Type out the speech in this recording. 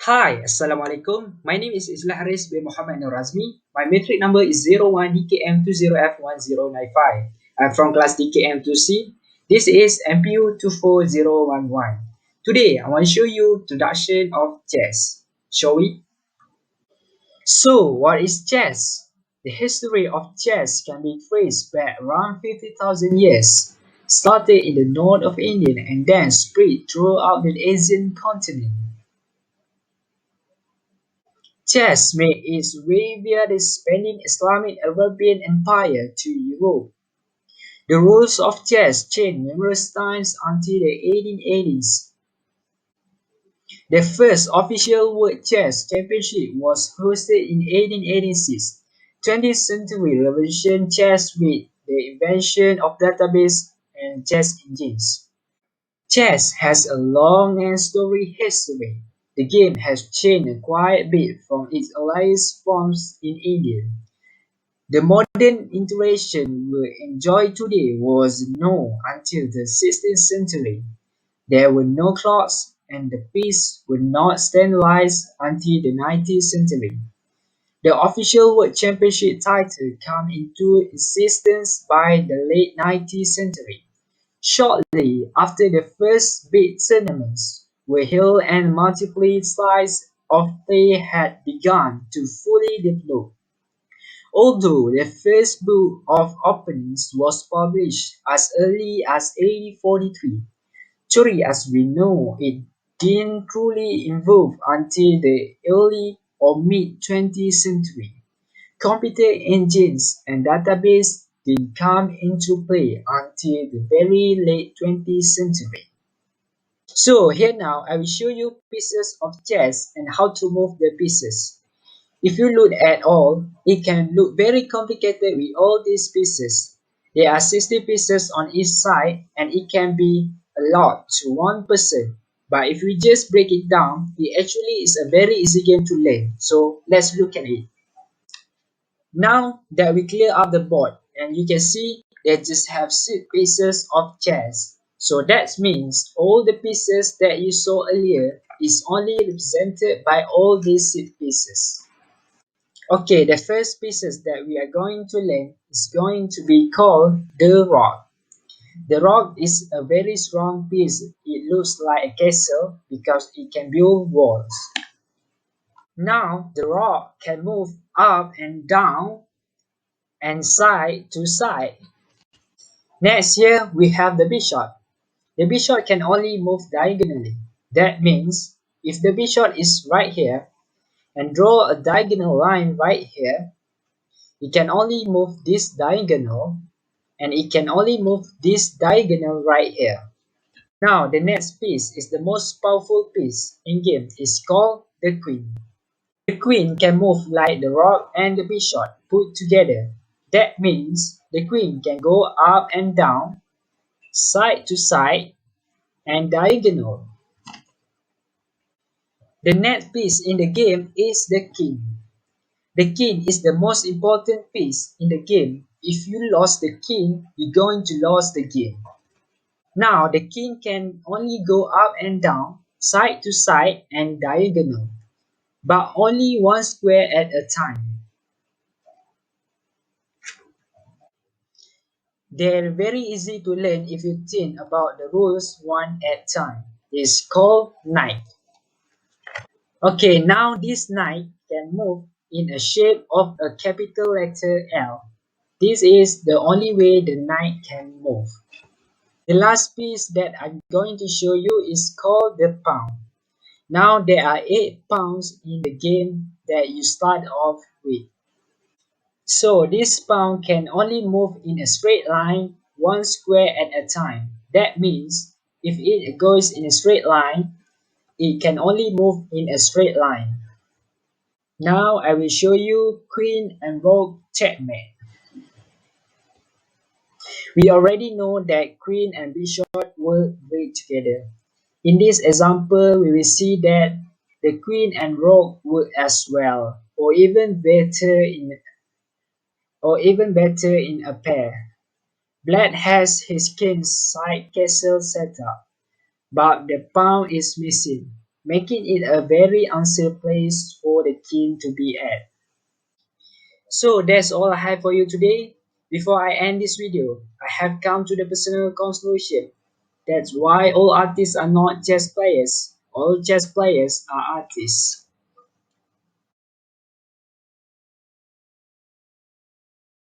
Hi, Assalamualaikum. My name is Islah Haris bin Muhammad Nur Razmi. My metric number is 01DKM20F1095. I'm from class DKM2C. This is MPU24011. Today, I want to show you introduction of chess. Shall we? So, what is chess? The history of chess can be traced back around 50,000 years. Started in the north of India and then spread throughout the Asian continent. Chess made its way via the expanding Islamic Arabian Empire to Europe. The rules of chess changed numerous times until the 1880s. The first official World Chess Championship was hosted in 1886. 20th century revolution chess with the invention of database and chess engines. Chess has a long and storied history. The game has changed quite a bit from its earliest forms in India. The modern iteration we enjoy today was known until the 16th century. There were no clocks, and the pieces were not standardized until the 19th century. The official World Championship title came into existence by the late 19th century. Shortly after the first big tournaments were held and multiple styles of play had begun to fully develop. Although the first book of openings was published as early as 1843, theory as we know it didn't truly evolve until the early or mid-20th century. Computer engines and database didn't come into play until the very late 20th century. So here now I will show you pieces of chess and how to move the pieces. If you look at all, it can look very complicated with all these pieces. There are 60 pieces on each side and it can be a lot to one person. But if we just break it down, it actually is a very easy game to learn. So let's look at it. Now that we clear up the board and you can see they just have 6 pieces of chess. So that means all the pieces that you saw earlier is only represented by all these 6 pieces. Okay, the first pieces that we are going to learn is going to be called the rock. The rock is a very strong piece. It looks like a castle because it can build walls. Now the rock can move up and down and side to side. Next here we have the bishop. The bishop can only move diagonally. That means if the bishop is right here and draw a diagonal line right here, it can only move this diagonal and it can only move this diagonal right here. Now the next piece is the most powerful piece in game. It's called the queen. The queen can move like the rook and the bishop put together. That means the queen can go up and down, side to side, and diagonal. The next piece in the game is the king. The king is the most important piece in the game. If you lost the king, you're going to lose the game. Now the king can only go up and down, side to side, and diagonal, but only one square at a time. They're very easy to learn if you think about the rules one at a time. It's called knight. Okay, now this knight can move in a shape of a capital letter L. This is the only way the knight can move. The last piece that I'm going to show you is called the pawn. Now there are 8 pawns in the game that you start off with. So this pawn can only move in a straight line, one square at a time. That means if it goes in a straight line, it can only move in a straight line. Now I will show you queen and rook checkmate. We already know that queen and bishop work great together. In this example, we will see that the queen and rook work as well, or even better in a pair. Black has his king's side castle set up, but the pawn is missing. making it a very unsafe place for the king to be at. So that's all I have for you today. Before I end this video, I have come to the personal conclusion. That's why all artists are not chess players. All chess players are artists.